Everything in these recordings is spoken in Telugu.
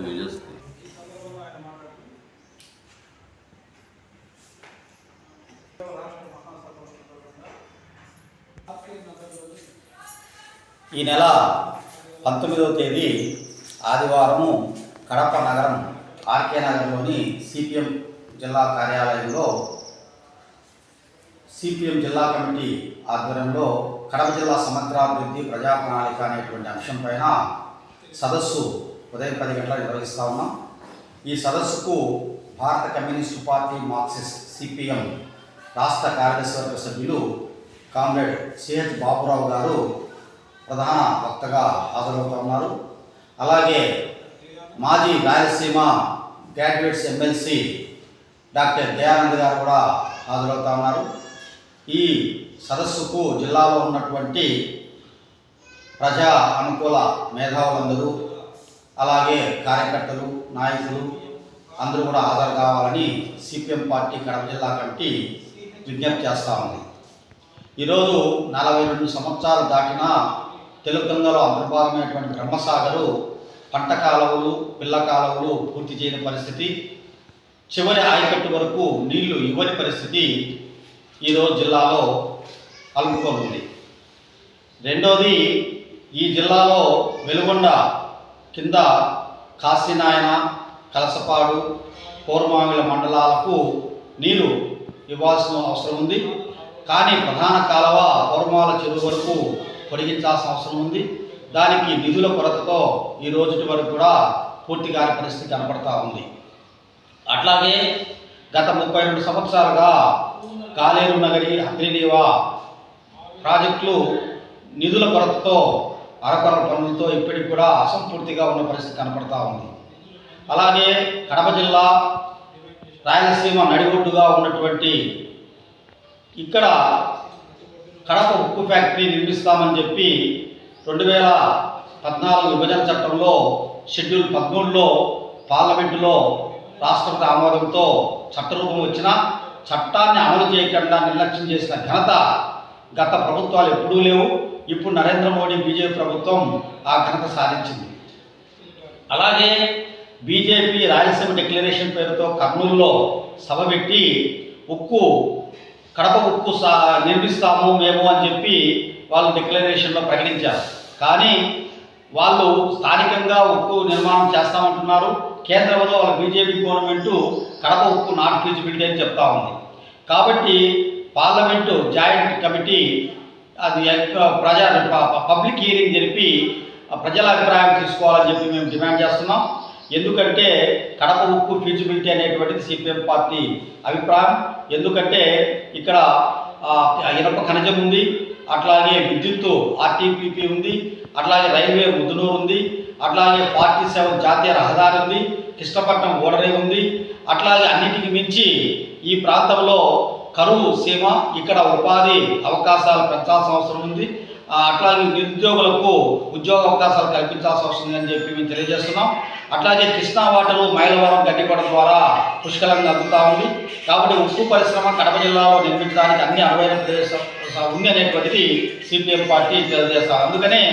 ఈ నెల 19వ తేదీ ఆదివారము కడప నగరం ఆర్కే నగర్లోని సిపిఎం జిల్లా కార్యాలయంలో సిపిఎం జిల్లా కమిటీ ఆధ్వర్యంలో కడప జిల్లా సమగ్రాభివృద్ధి ప్రజా ప్రణాళిక అనేటువంటి అంశంపైన సదస్సు ఉదయం 10 గంటలకు నిర్వహిస్తూ ఉన్నాం. ఈ సదస్సుకు భారత కమ్యూనిస్టు పార్టీ మార్క్సిస్ట్ సిపిఎం రాష్ట్ర కార్యదర్శి సభ్యులు కామ్రేడ్ సిహెచ్ బాబురావు గారు ప్రధాన వక్తగా హాజరవుతూ ఉన్నారు. అలాగే మాజీ Rayalaseema graduates MLC doctor Dayanand గారు కూడా హాజరవుతూ ఉన్నారు. ఈ సదస్సుకు జిల్లాలో ఉన్నటువంటి ప్రజా అనుకూల మేధావులందరూ అలాగే కార్యకర్తలు నాయకులు అందరూ కూడా హాజరు కావాలని సిపిఎం పార్టీ కడప జిల్లా కమిటీ విజ్ఞప్తి చేస్తూ ఉంది. ఈరోజు 42 సంవత్సరాలు దాటిన తెలుగంగలో అంతర్భాగమైనటువంటి బ్రహ్మసాగరు పంట కాలువలు పిల్ల కాలువలు పూర్తి చేయని పరిస్థితి, చివరి ఆయకట్టు వరకు నీళ్లు ఇవ్వని పరిస్థితి ఈరోజు జిల్లాలో అలుముకోనుంది. రెండోది, ఈ జిల్లాలో వెలుగొండ కింద కాశీనాయన, కలసపాడు, కోరమామిల మండలాలకు నీరు ఇవ్వాల్సిన అవసరం ఉంది. కానీ ప్రధాన కాలువ కోరమాల చెరువు వరకు పొడిగించాల్సిన అవసరం ఉంది. దానికి నిధుల కొరతతో ఈ రోజుటి వరకు కూడా పూర్తి కాని పరిస్థితి కనపడతా ఉంది. అట్లాగే గత 32 సంవత్సరాలుగా కాలేరు నగరి, హంద్రీనీవా ప్రాజెక్టులు నిధుల కొరతతో అరకొర పనులతో ఇప్పటికి కూడా అసంపూర్తిగా ఉన్న పరిస్థితి కనపడతా ఉంది. అలాగే కడప జిల్లా రాయలసీమ నడిబొడ్డుగా ఉన్నటువంటి ఇక్కడ కడప ఉక్కు ఫ్యాక్టరీ నిర్మిస్తామని చెప్పి 2014 విభజన చట్టంలో షెడ్యూల్ 13లో పార్లమెంటులో రాష్ట్రపతి ఆమోదంతో చట్టరూపం వచ్చిన చట్టాన్ని అమలు చేయకుండా నిర్లక్ష్యం చేసిన ఘనత గత ప్రభుత్వాలు ఎప్పుడూ లేవు. ఇప్పుడు నరేంద్ర మోడీ బీజేపీ ప్రభుత్వం ఆ ఘనత సాధించింది. అలాగే బీజేపీ రాయలసీమ డిక్లరేషన్ పేరుతో కర్నూలులో సభ పెట్టి కడప ఉక్కు నిర్మిస్తాము మేము అని చెప్పి వాళ్ళు డిక్లరేషన్లో ప్రకటించారు. కానీ వాళ్ళు స్థానికంగా ఉక్కు నిర్మాణం చేస్తామంటున్నారు. కేంద్రంలో వాళ్ళ బీజేపీ గవర్నమెంటు కడప ఉక్కు నాట్ ఫీజిబిలిటీ అని చెప్తా ఉంది. కాబట్టి పార్లమెంటు జాయింట్ కమిటీ అది పబ్లిక్ హియరింగ్ జరిపి ప్రజల అభిప్రాయం తీసుకోవాలని చెప్పి మేము డిమాండ్ చేస్తున్నాం. ఎందుకంటే కడప ఉక్కు ఫీజిబిలిటీ అనేటువంటిది సిపిఎం పార్టీ అభిప్రాయం. ఎందుకంటే ఇక్కడ ఇనప ఖనిజం ఉంది, అట్లాగే విద్యుత్తు ఆర్టీపీపీ ఉంది, అట్లాగే రైల్వే ముద్దునూరు ఉంది, అట్లాగే 47 జాతీయ రహదారి ఉంది, కృష్ణపట్నం ఓడరే ఉంది. అట్లాగే అన్నిటికి మించి ఈ ప్రాంతంలో కరువు సీమ, ఇక్కడ ఉపాధి అవకాశాలు పెంచాల్సిన అవసరం ఉంది. అట్లాగే నిరుద్యోగులకు ఉద్యోగ అవకాశాలు కల్పించాల్సిన అవసరం ఉందని చెప్పి మేము తెలియజేస్తున్నాం. అట్లాగే కృష్ణా వాటరు మైలవరం గడ్డికోట ద్వారా పుష్కలంగా అందుతూ ఉంది. కాబట్టి ఉక్కు పరిశ్రమ కడప జిల్లాలో నిర్మించడానికి అన్ని అనువైన ప్రదేశం ఉంది అనేటువంటిది సిపిఎం పార్టీ తెలియజేస్తారు. అందుకనే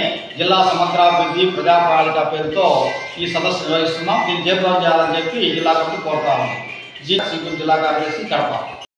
జిల్లా సమగ్రాభివృద్ధి ప్రజా ప్రణాళిక పేరుతో ఈ సదస్సు నిర్వహిస్తున్నాం. దీన్ని జయప్రదం చేయాలని చెప్పి జిల్లా కమిటీ కోరుతా ఉంది. సిపిఎం జిల్లా కార్యదర్శి కడప.